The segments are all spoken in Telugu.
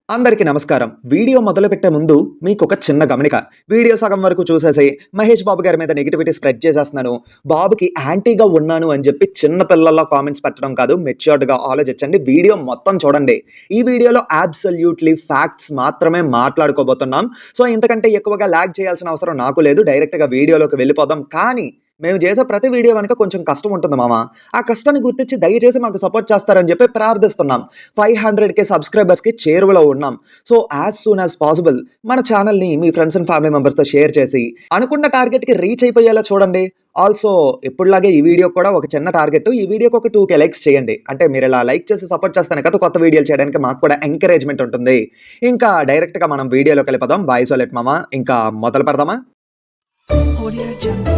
అందరికీ నమస్కారం. వీడియో మొదలుపెట్టే ముందు మీకొక చిన్న గమనిక. వీడియో సగం వరకు చూసేసి మహేష్ బాబు గారి మీద నెగటివిటీ స్ప్రెడ్ చేసేస్తున్నాను. బాబుకి యాంటీగా ఉన్నాను అని చెప్పి చిన్న పిల్లల్లా కామెంట్స్ పెట్టడం కాదు. మెచ్యూర్డ్‌గా ఆలోచించండి. వీడియో మొత్తం చూడండి. ఈ వీడియోలో అబ్సల్యూట్‌లీ ఫ్యాక్ట్స్ మాత్రమే మాట్లాడుకోబోతున్నాం. సో, ఇంతకంటే ఎక్కువగా లాగ్ చేయాల్సిన అవసరం నాకు లేదు. డైరెక్ట్‌గా వీడియోలోకి వెళ్ళిపోదాం. కానీ మేము చేసే ప్రతి వీడియో వెనక కొంచెం కష్టం ఉంటుంది మామ. ఆ కష్టాన్ని గుర్తించి దయచేసి మాకు సపోర్ట్ చేస్తారని చెప్పి ప్రార్థిస్తున్నాం. 500K సబ్స్క్రైబర్స్‌కి చేరువలో ఉన్నాం. So, as soon as possible మన ఛానల్‌ని మీ ఫ్రెండ్స్ అండ్ ఫ్యామిలీ మెంబర్స్‌తో షేర్ చేసి అనుకున్న టార్గెట్‌కి రీచ్ అయిపోయేలా చూడండి. ఆల్సో ఎప్పుడులాగే ఈ వీడియోకి కూడా ఒక చిన్న టార్గెట్. ఈ వీడియోకి ఒక 2K లైక్స్ చేయండి. అంటే మీరు ఇలా లైక్ చేసి సపోర్ట్ చేస్తేనే కదా కొత్త వీడియోలు చేయడానికి మాకు కూడా ఎంకరేజ్‌మెంట్ ఉంటుంది. ఇంకా డైరెక్ట్‌గా మనం వీడియోలోకి వెళ్ళిపోదాం. వాయిస్ ఓలెట్ మామ. ఇంకా మొదలు పెడదామా? Audio Jungle.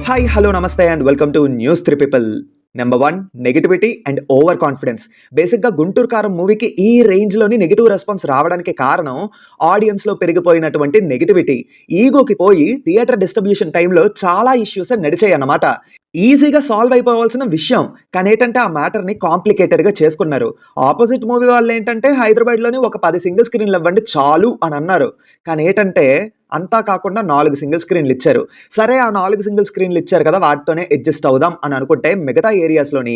హాయ్, హలో, నమస్తే and welcome to news 3 people. Number 1, negativity and over confidence. బేసిక్‌గా 'గుంటూరు కారం' మూవీకి ఈ రేంజ్‌లోని నెగెటివ్ రెస్పాన్స్ రావడానికి కారణం ఆడియన్స్‌లో పెరిగిపోయినటువంటి నెగటివిటీ. ఈగోకి పోయి థియేటర్ డిస్ట్రిబ్యూషన్ టైంలో చాలా ఇష్యూస్ నడిచాయన్నమాట. ఈజీగా సాల్వ్ అయిపోవాల్సిన విషయం. కానీ ఏంటంటే ఆ మ్యాటర్‌ని కాంప్లికేటెడ్‌గా చేసుకున్నారు. ఆపోజిట్ మూవీ వాళ్ళేంటంటే హైదరాబాద్‌లోని ఒక 10 సింగిల్ స్క్రీన్‌లు ఇవ్వండి చాలు అని అన్నారు. కానీ ఏంటంటే అంతా కాకుండా 4 సింగిల్ స్క్రీన్‌లు ఇచ్చారు. సరే, ఆ 4 సింగిల్ స్క్రీన్‌లు ఇచ్చారు కదా! వాటితోనే అడ్జస్ట్ అవుదాం అని అనుకుంటే మిగతా ఏరియాస్‌లోని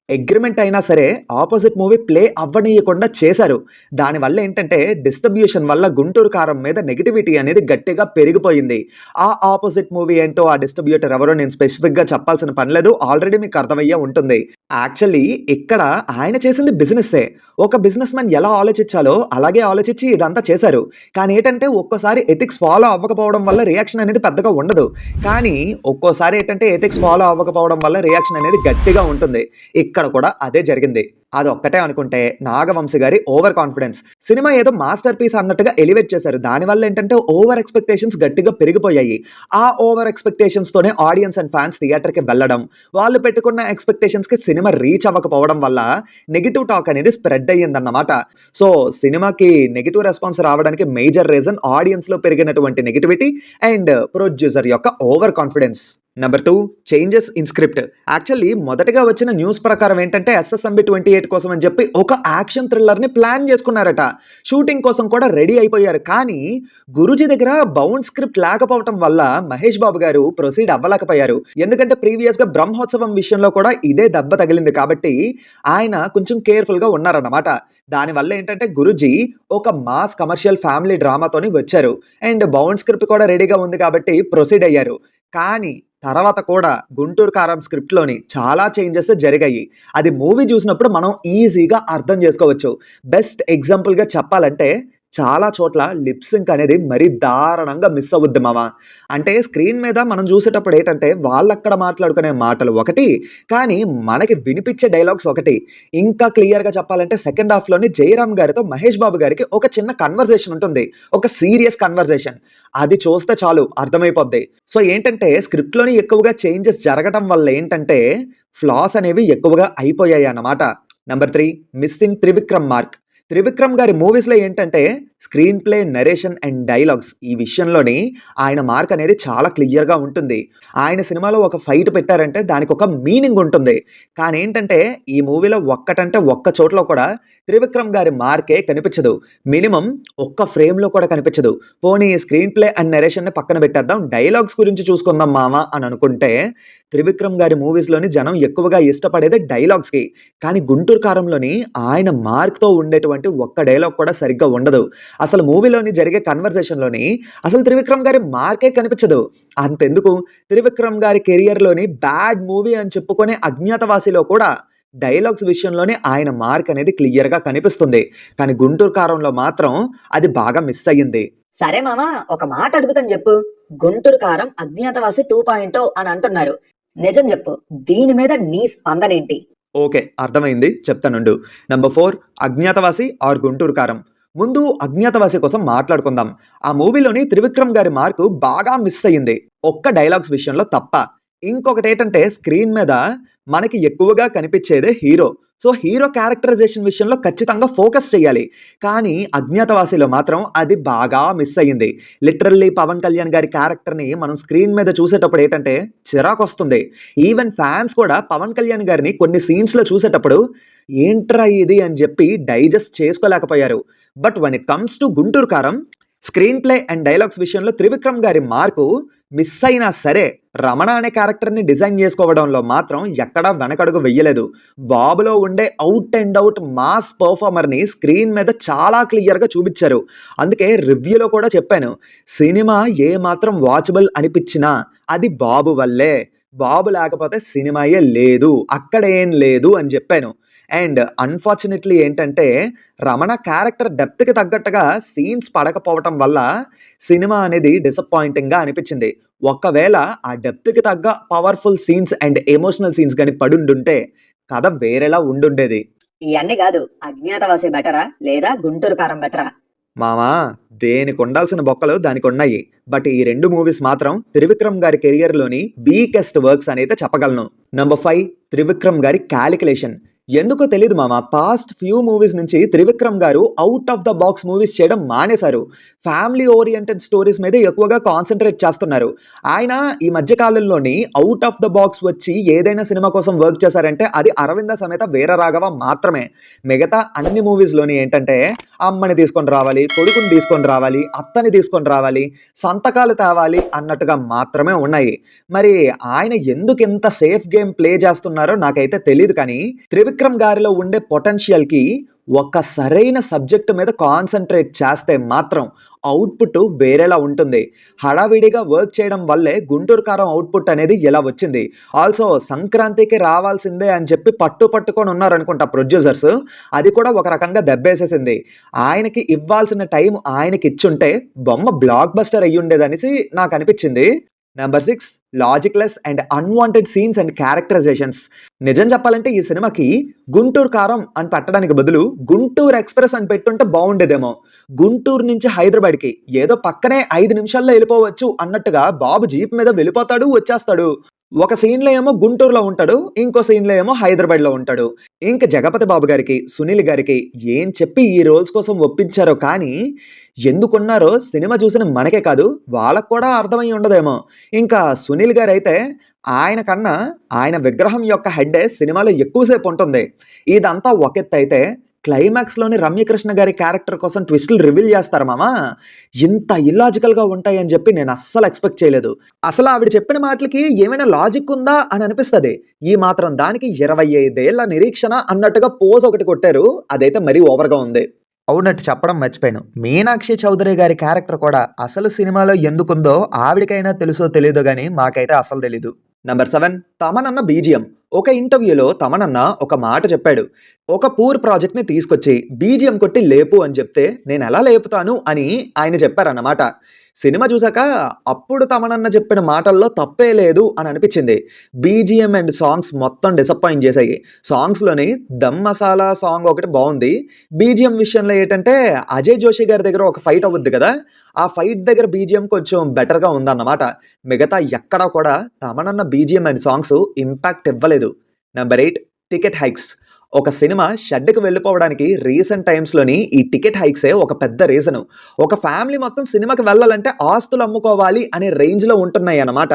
అగ్రీమెంట్ అయినా సరే ఆపోజిట్ మూవీ ప్లే అవ్వనీయకుండా చేశారు. దానివల్ల ఏంటంటే డిస్ట్రిబ్యూషన్ వల్ల 'గుంటూరు కారం' మీద నెగటివిటీ అనేది గట్టిగా పెరిగిపోయింది. ఆ ఆపోజిట్ మూవీ ఏంటో ఆ డిస్ట్రిబ్యూటర్ ఎవరో నేను స్పెసిఫిక్‌గా చెప్పాల్సిన పని లేదు. ఆల్రెడీ మీకు అర్థమయ్యే ఉంటుంది. యాక్చువల్లీ ఇక్కడ ఆయన చేసింది బిజినెస్సే. ఒక బిజినెస్ మ్యాన్ ఎలా ఆలోచించాలో అలాగే ఆలోచించి ఇదంతా చేశారు. కానీ ఏంటంటే ఒక్కోసారి ఎథిక్స్ ఫాలో అవ్వకపోవడం వల్ల రియాక్షన్ అనేది పెద్దగా ఉండదు. కానీ ఒక్కోసారి ఏంటంటే ఎథిక్స్ ఫాలో అవ్వకపోవడం వల్ల రియాక్షన్ అనేది గట్టిగా ఉంటుంది. ఇక్కడ కూడా అదే జరిగింది. అదొక్కటే అనుకుంటే నాగవంశి గారి ఓవర్ కాన్ఫిడెన్స్. సినిమా ఏదో మాస్టర్ పీస్ అన్నట్టుగా ఎలివేట్ చేశారు. దానివల్ల ఏంటంటే ఓవర్ ఎక్స్‌పెక్టేషన్స్ గట్టిగా పెరిగిపోయాయి. ఆ ఓవర్ ఎక్స్‌పెక్టేషన్స్‌తోనే ఆడియన్స్ అండ్ ఫ్యాన్స్ థియేటర్‌కి వెళ్ళడం, వాళ్ళు పెట్టుకున్న ఎక్స్‌పెక్టేషన్స్‌కి సినిమా రీచ్ అవ్వకపోవడం వల్ల నెగెటివ్ టాక్ అనేది స్ప్రెడ్ అయ్యిందన్నమాట. సో, సినిమాకి నెగెటివ్ రెస్పాన్స్ రావడానికి మేజర్ రీజన్ ఆడియన్స్‌లో పెరిగినటువంటి నెగటివిటీ అండ్ ప్రొడ్యూసర్ యొక్క over confidence. Number 2, changes in script. Actually మొదటగా వచ్చిన న్యూస్ ప్రకారం ఏంటంటే ఎస్ఎస్ఎంబి 28 కోసం అని చెప్పి ఒక యాక్షన్ థ్రిల్లర్‌ని ప్లాన్ చేసుకున్నారట. షూటింగ్ కోసం కూడా రెడీ అయిపోయారు. కానీ గురూజీ దగ్గర బౌండ్ స్క్రిప్ట్ లేకపోవటం వల్ల మహేష్ బాబు గారు ప్రొసీడ్ అవ్వలేకపోయారు. ఎందుకంటే ప్రీవియస్‌గా బ్రహ్మోత్సవం విషయంలో కూడా ఇదే దెబ్బ తగిలింది కాబట్టి ఆయన కొంచెం కేర్‌ఫుల్‌గా ఉన్నారన్నమాట. దానివల్ల ఏంటంటే గురూజీ ఒక మాస్ కమర్షియల్ ఫ్యామిలీ డ్రామాతోని వచ్చారు. అండ్ బౌండ్ స్క్రిప్ట్ కూడా రెడీగా ఉంది కాబట్టి ప్రొసీడ్ అయ్యారు. కానీ తర్వాత కూడా 'గుంటూరు కారం' స్క్రిప్ట్‌లోని చాలా చేంజెస్ జరిగాయి. అది మూవీ చూసినప్పుడు మనం ఈజీగా అర్థం చేసుకోవచ్చు. బెస్ట్ ఎగ్జాంపుల్‌గా చెప్పాలంటే చాలా చోట్ల లిప్ సింక్ అనేది మరీ దారుణంగా మిస్ అవుద్ది మామ. అంటే స్క్రీన్ మీద మనం చూసేటప్పుడు ఏంటంటే వాళ్ళక్కడ మాట్లాడుకునే మాటలు ఒకటి, కానీ మనకి వినిపించే డైలాగ్స్ ఒకటి. ఇంకా క్లియర్‌గా చెప్పాలంటే సెకండ్ హాఫ్‌లోని జయరామ్ గారితో మహేష్ బాబు గారికి ఒక చిన్న కన్వర్జేషన్ ఉంటుంది. ఒక సీరియస్ కన్వర్జేషన్. అది చూస్తే చాలు అర్థమైపోద్ది. సో, ఏంటంటే స్క్రిప్ట్‌లోని ఎక్కువగా చేంజెస్ జరగడం వల్ల ఏంటంటే ఫ్లాస్ అనేవి ఎక్కువగా అయిపోయాయన్నమాట. Number 3, missing Trivikram mark. Trivikram గారి మూవీస్‌లో ఏంటంటే screen play, narration and dialogues ఈ విషయంలోని ఆయన మార్క్ అనేది చాలా క్లియర్‌గా ఉంటుంది. ఆయన సినిమాలో ఒక ఫైట్ పెట్టారంటే దానికొక మీనింగ్ ఉంటుంది. కానీ ఏంటంటే ఈ మూవీలో ఒక్కటంటే ఒక్క చోటలో కూడా త్రివిక్రమ్ గారి మార్కే కనిపించదు. మినిమమ్ ఒక్క ఫ్రేమ్‌లో కూడా కనిపించదు. పోనీ స్క్రీన్ ప్లే అండ్ నరేషన్‌ని పక్కన పెట్టేద్దాం. డైలాగ్స్ గురించి చూసుకుందాం మామ అని అనుకుంటే త్రివిక్రమ్ గారి మూవీస్‌లోని జనం ఎక్కువగా ఇష్టపడేదే డైలాగ్స్‌కి. కానీ 'గుంటూరు కారంలోని' ఆయన మార్క్‌తో ఉండేటువంటి ఒక్క డైలాగ్ కూడా సరిగ్గా ఉండదు. అసలు మూవీలోని జరిగే కన్వర్జేషన్‌లోని అసలు త్రివిక్రమ్ గారి మార్కే కనిపించదు. అంతెందుకు త్రివిక్రమ్ గారి కెరియర్‌లోని బ్యాడ్ మూవీ అని చెప్పుకునే 'అజ్ఞాతవాసిలో' కూడా డైలాగ్స్ విషయంలోనే ఆయన మార్క్ అనేది క్లియర్‌గా కనిపిస్తుంది. కానీ 'గుంటూరు కారంలో' మాత్రం అది బాగా మిస్ అయ్యింది. సరే మామ, ఒక మాట అడుగుతాను చెప్పు. 'గుంటూరు కారం' 'అజ్ఞాతవాసి 2.0' అని అంటున్నారు. నిజం చెప్పు, దీని మీద నీ స్పందన ఏంటి? ఓకే, అర్థమైంది. చెప్తానుండు. నంబర్ 4, 'అజ్ఞాతవాసి ఆర్ గుంటూరు కారం'. ముందు 'అజ్ఞాతవాసి' కోసం మాట్లాడుకుందాం. ఆ మూవీలోని త్రివిక్రమ్ గారి మార్కు బాగా మిస్ అయ్యింది. ఒక్క డైలాగ్స్ విషయంలో తప్ప. ఇంకొకటేంటంటే స్క్రీన్ మీద మనకి ఎక్కువగా కనిపించేదే హీరో. సో, హీరో క్యారెక్టరైజేషన్ విషయంలో ఖచ్చితంగా ఫోకస్ చేయాలి. కానీ 'అజ్ఞాతవాసిలో' మాత్రం అది బాగా మిస్ అయ్యింది. లిటరల్లీ పవన్ కళ్యాణ్ గారి క్యారెక్టర్‌ని మనం స్క్రీన్ మీద చూసేటప్పుడు ఏంటంటే చిరాకొస్తుంది. ఈవెన్ ఫ్యాన్స్ కూడా పవన్ కళ్యాణ్ గారిని కొన్ని సీన్స్‌లో చూసేటప్పుడు ఏంట్రా ఇది అని చెప్పి డైజెస్ట్ చేసుకోలేకపోయారు. But when it comes to Guntur Kaaram, screen play and dialogues విషయంలో త్రివిక్రమ్ గారి మార్కు మిస్ అయినా సరే రమణ అనే క్యారెక్టర్ని డిజైన్ చేసుకోవడంలో మాత్రం ఎక్కడా వెనకడుగు వెయ్యలేదు. బాబులో ఉండే అవుట్ అండ్ అవుట్ మాస్ పర్ఫార్మర్ని స్క్రీన్ మీద చాలా క్లియర్గా చూపించారు. అందుకే రివ్యూలో కూడా చెప్పాను, సినిమా ఏ మాత్రం వాచబుల్ అనిపించినా అది బాబు వల్లే, బాబు లేకపోతే సినిమాయే లేదు, అక్కడ ఏం లేదు అని చెప్పాను. అండ్ అన్ఫార్చునేట్లీ ఏంటంటే రమణ క్యారెక్టర్ డెప్త్కి తగ్గట్టుగా సీన్స్ పడకపోవటం వల్ల సినిమా అనేది డిసప్పాయింటింగ్గా అనిపించింది. ఒకవేళ ఆ డెప్త్కి తగ్గ powerful scenes and emotional scenes కానీ పడుండుంటే కథ వేరేలా ఉండుండేది. ఇవన్నీ కాదు, అజ్ఞాతవాసి బెటరా లేదా గుంటూరు కారం బెటరా? మామా, దేనికి ఉండాల్సిన బొక్కలు దానికి ఉన్నాయి. బట్ ఈ రెండు మూవీస్ మాత్రం త్రివిక్రమ్ గారి కెరియర్లోని బీకెస్ట్ వర్క్స్ అని అయితే చెప్పగలను. నంబర్ 5, త్రివిక్రమ్ గారి క్యాలిక్యులేషన్. ఎందుకో తెలియదు మామ, పాస్ట్ ఫ్యూ మూవీస్ నుంచి త్రివిక్రమ్ గారు out of the box movies చేయడం మానేశారు. ఫ్యామిలీ ఓరియంటెడ్ స్టోరీస్ మీద ఎక్కువగా కాన్సన్ట్రేట్ చేస్తున్నారు. ఆయన ఈ మధ్య కాలంలోని అవుట్ ఆఫ్ ద బాక్స్ వచ్చి ఏదైనా సినిమా కోసం వర్క్ చేశారంటే అది అరవింద సమేత వీర రాఘవ మాత్రమే. మిగతా అన్ని మూవీస్లోని ఏంటంటే అమ్మని తీసుకొని రావాలి, కొడుకుని తీసుకొని రావాలి, అత్తని తీసుకొని రావాలి, సంతకాలు తేవాలి అన్నట్టుగా మాత్రమే ఉన్నాయి. మరి ఆయన ఎందుకు ఇంత సేఫ్ గేమ్ ప్లే చేస్తున్నారో నాకైతే తెలియదు. కానీ త్రివిక్రమ్ గారిలో ఉండే పొటెన్షియల్కి ఒక సరైన సబ్జెక్ట్ మీద కాన్సన్ట్రేట్ చేస్తే మాత్రం అవుట్పుట్ వేరేలా ఉంటుంది. హడావిడిగా వర్క్ చేయడం వల్లే గుంటూరు కారం అవుట్పుట్ అనేది ఇలా వచ్చింది. ఆల్సో సంక్రాంతికి రావాల్సిందే అని చెప్పి పట్టుకొని ఉన్నారనుకుంటా ప్రొడ్యూసర్స్. అది కూడా ఒక రకంగా దెబ్బేసేసింది. ఆయనకి ఇవ్వాల్సిన టైం ఆయనకి ఇచ్చుంటే బొమ్మ బ్లాక్ బస్టర్ అయ్యుండేదనేసి నాకు అనిపించింది. Number 6, logicless and unwanted scenes and characterisations. నిజం చెప్పాలంటే ఈ సినిమాకి గుంటూరు కారం అని పెట్టడానికి బదులు గుంటూరు ఎక్స్ప్రెస్ అని పెట్టుంటే బాగుండేదేమో. గుంటూరు నుంచి హైదరాబాద్కి ఏదో పక్కనే 5 నిమిషాల్లో వెళ్ళిపోవచ్చు అన్నట్టుగా బాబు జీప్ మీద వెళ్ళిపోతాడు, వచ్చేస్తాడు. ఒక సీన్లో ఏమో గుంటూరులో ఉంటాడు, ఇంకో సీన్లో ఏమో హైదరాబాద్లో ఉంటాడు. ఇంక జగపతి బాబు గారికి, సునీల్ గారికి ఏం చెప్పి ఈ రోల్స్ కోసం ఒప్పించారో కానీ ఎందుకున్నారో సినిమా చూసిన మనకే కాదు వాళ్ళకు కూడా అర్థమై ఉండదేమో. ఇంకా సునీల్ గారు అయితే ఆయన కన్నా ఆయన విగ్రహం యొక్క హెడ్డే సినిమాలో ఎక్కువసేపు ఉంటుంది. ఇదంతా ఒక ఎత్తు అయితే క్లైమాక్స్లోని రమ్యకృష్ణ గారి క్యారెక్టర్ కోసం ట్విస్టులు రివీల్ చేస్తారు మామ. ఇంత ఇల్లాజికల్గా ఉంటాయని చెప్పి నేను అస్సలు ఎక్స్పెక్ట్ చేయలేదు. అసలు ఆవిడ చెప్పిన మాటలకి ఏమైనా లాజిక్ ఉందా అని అనిపిస్తుంది. ఈ మాత్రం దానికి 25 ఏళ్ల నిరీక్షణ అన్నట్టుగా పోజ్ ఒకటి కొట్టారు, అదైతే మరీ ఓవర్గా ఉంది. అవునట్టు చెప్పడం మర్చిపోయాను, మీనాక్షి చౌదరి గారి క్యారెక్టర్ కూడా అసలు సినిమాలో ఎందుకుందో ఆవిడకైనా తెలుసో తెలియదో కానీ మాకైతే అసలు తెలీదు. నంబర్ 7, తమనన్న బీజిఎం. ఒక ఇంటర్వ్యూలో తమనన్న ఒక మాట చెప్పాడు, ఒక పూర్ ప్రాజెక్ట్ని తీసుకొచ్చి బీజిఎం కొట్టి లేపు అని చెప్తే నేను ఎలా లేపుతాను అని ఆయన చెప్పారన్నమాట. సినిమా చూసాక అప్పుడు తమనన్న చెప్పిన మాటల్లో తప్పే లేదు అని అనిపించింది. బీజిఎం అండ్ సాంగ్స్ మొత్తం డిసప్పాయింట్ చేశాయి. సాంగ్స్లోని దమ్ మసాలా సాంగ్ ఒకటి బాగుంది. బీజిఎం విషయంలో ఏంటంటే అజయ్ జోషి గారి దగ్గర ఒక ఫైట్ అవుద్ది కదా, ఆ ఫైట్ దగ్గర బీజిఎం కొంచెం బెటర్గా ఉందన్నమాట. మిగతా ఎక్కడా కూడా తమనన్న బీజిఎం అండ్ సాంగ్స్ ఇంపాక్ట్ ఇవ్వలేదు. Number 8, ticket hikes. ఒక సినిమా షెడ్కి వెళ్ళిపోవడానికి రీసెంట్ టైమ్స్లోని ఈ టికెట్ హైక్సే ఒక పెద్ద రీజను. ఒక ఫ్యామిలీ మొత్తం సినిమాకి వెళ్ళాలంటే ఆస్తులు అమ్ముకోవాలి అనే రేంజ్లో ఉంటున్నాయి అన్నమాట.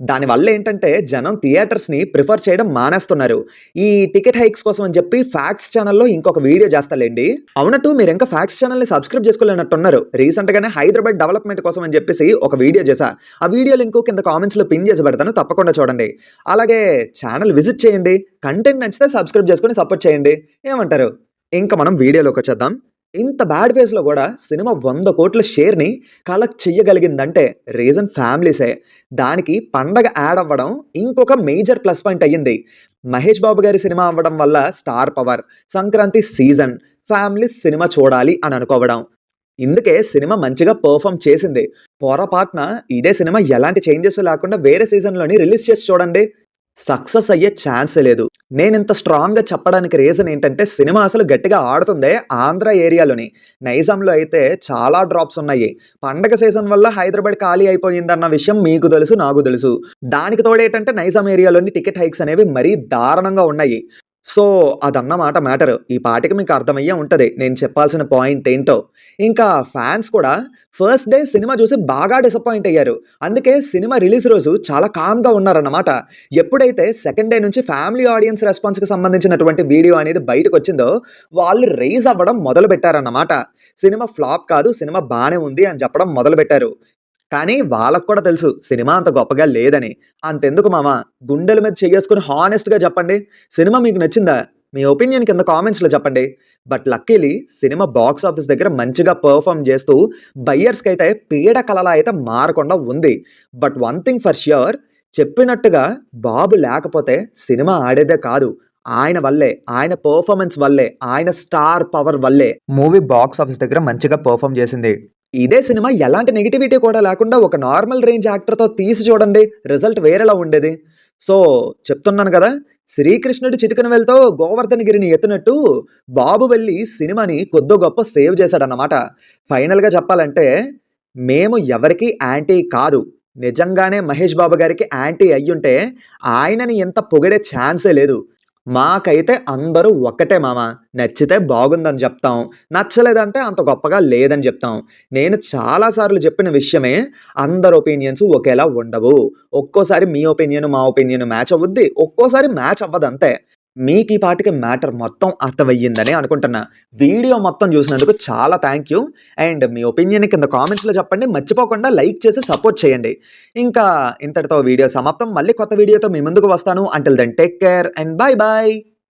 దానివల్ల ఏంటంటే జనం థియేటర్స్ని ప్రిఫర్ చేయడం మానేస్తున్నారు. ఈ టికెట్ హైక్స్ కోసం అని చెప్పి ఫ్యాక్స్ ఛానల్లో ఇంకొక వీడియో చేస్తాలేండి. అవునట్టు మీరు ఇంకా ఫ్యాక్స్ ఛానల్ని సబ్స్క్రైబ్ చేసుకోలేనట్టున్నారు. రీసెంట్గానే హైదరాబాద్ డెవలప్మెంట్ కోసం అని చెప్పేసి ఒక వీడియో చేశా. ఆ వీడియో లింక్ కింద కామెంట్స్లో పిన్ చేసి పెడతాను, తప్పకుండా చూడండి. అలాగే ఛానల్ విజిట్ చేయండి, కంటెంట్ నచ్చితే సబ్స్క్రైబ్ చేసుకొని సపోర్ట్ చేయండి. ఏమంటారు? ఇంకా మనం వీడియోలోకి వచ్చేద్దాం. ఇంత బ్యాడ్ ఫేస్లో కూడా సినిమా 100 కోట్ల షేర్ని కలెక్ట్ చెయ్యగలిగిందంటే రీజన్ ఫ్యామిలీసే. దానికి పండగ యాడ్ అవ్వడం ఇంకొక మేజర్ ప్లస్ పాయింట్ అయ్యింది. మహేష్ బాబు గారి సినిమా అవ్వడం వల్ల star power, Sankranti season, family cinema చూడాలి అని అనుకోవడం, ఇందుకే సినిమా మంచిగా పర్ఫామ్ చేసింది. పొరపాటున ఇదే సినిమా ఎలాంటి చేంజెస్ లేకుండా వేరే సీజన్లోని రిలీజ్ చేసి చూడండి, సక్సెస్ అయ్యే ఛాన్సే లేదు. నేను ఇంత స్ట్రాంగ్గా చెప్పడానికి రీజన్ ఏంటంటే సినిమా అసలు గట్టిగా ఆడుతుందే ఆంధ్ర ఏరియాలోని. నైజాంలో అయితే చాలా డ్రాప్స్ ఉన్నాయి. పండగ సీజన్ వల్ల హైదరాబాద్ ఖాళీ అయిపోయిందన్న విషయం మీకు తెలుసు, నాకు తెలుసు. దానికి తోడేంటంటే నైజాం ఏరియాలోని టికెట్ హైక్స్ అనేవి మరీ దారుణంగా ఉన్నాయి. సో, అదన్నమాట మ్యాటరు. ఈ పాటికి మీకు అర్థమయ్యే ఉంటది నేను చెప్పాల్సిన పాయింట్ ఏంటో. ఇంకా ఫ్యాన్స్ కూడా ఫస్ట్ డే సినిమా చూసి బాగా డిసప్పాయింట్ అయ్యారు. అందుకే సినిమా రిలీజ్ రోజు చాలా కామ్‌గా ఉన్నారన్నమాట. ఎప్పుడైతే సెకండ్ డే నుంచి ఫ్యామిలీ ఆడియన్స్ రెస్పాన్స్‌కి సంబంధించినటువంటి వీడియో అనేది బయటకొచ్చిందో, వాళ్ళు రైజ్ అవ్వడం మొదలుపెట్టారన్నమాట. సినిమా ఫ్లాప్ కాదు, సినిమా బానే ఉంది అని చెప్పడం మొదలుపెట్టారు. కానీ వాళ్ళకి కూడా తెలుసు సినిమా అంత గొప్పగా లేదని. అంతెందుకు మామ, గుండెల మీద చెయ్యేసుకొని హానెస్ట్‌గా చెప్పండి. సినిమా మీకు నచ్చిందా? మీ ఒపీనియన్ కింద కామెంట్స్‌లో చెప్పండి. But luckily cinema box office దగ్గర మంచిగా పెర్ఫార్మ్ చేస్తూ బయ్యర్స్‌కైతే పీడ కలలా అయితే మారకుండా ఉంది. But one thing for sure, చెప్పినట్టుగా బాబు లేకపోతే సినిమా ఆడేదే కాదు. ఆయన వల్లే, ఆయన పెర్ఫార్మన్స్ వల్లే, ఆయన స్టార్ పవర్ వల్లే మూవీ బాక్స్ ఆఫీస్ దగ్గర మంచిగా పెర్ఫార్మ్ చేసింది. ఇదే సినిమా ఎలాంటి నెగటివిటీ కూడా లేకుండా ఒక నార్మల్ రేంజ్ యాక్టర్‌తో తీసి చూడండి, రిజల్ట్ వేరేలా ఉండేది. సో, చెప్తున్నాను కదా! శ్రీకృష్ణుడు చిటికెన వేలుతో గోవర్ధనగిరిని ఎత్తినట్టు బాబు వెళ్లి సినిమాని కొద్దో గొప్పో సేవ్ చేశాడన్నమాట. ఫైనల్‌గా చెప్పాలంటే మేము ఎవరికీ యాంటీ కాదు. నిజంగానే మహేష్ బాబు గారికి యాంటీ అయ్యుంటే ఆయనని ఇంత పొగిడే ఛాన్సే లేదు. మాకైతే అందరూ ఒక్కటే మామ. నచ్చితే బాగుందని జెప్తాం. నచ్చలేదంటే అంత గొప్పగా లేదని జెప్తాం. నేను చాలా సార్లు చెప్పిన విషయమే, అందరి ఒపీనియన్స్ ఒకేలా ఉండవు. ఒక్కోసారి మీ ఒపీనియన్, మా ఒపీనియన్ మ్యాచ్ అవ్వుద్ది. ఒక్కోసారి మ్యాచ్ అవ్వదంతే. మీకీ పాటికి మ్యాటర్ మొత్తం అర్థమయ్యిందని అనుకుంటున్నా. వీడియో మొత్తం జూసినందుకు చాలా thank you. And me opinion కింద కామెంట్స్‌లో చెప్పండి. మర్చిపోకుండా లైక్ చేసి సపోర్ట్ చేయండి. ఇంకా ఇంతటితో వీడియో సమాప్తం. మళ్ళీ కొత్త వీడియోతో మీ ముందుకు వస్తాను. Until then take care and bye by.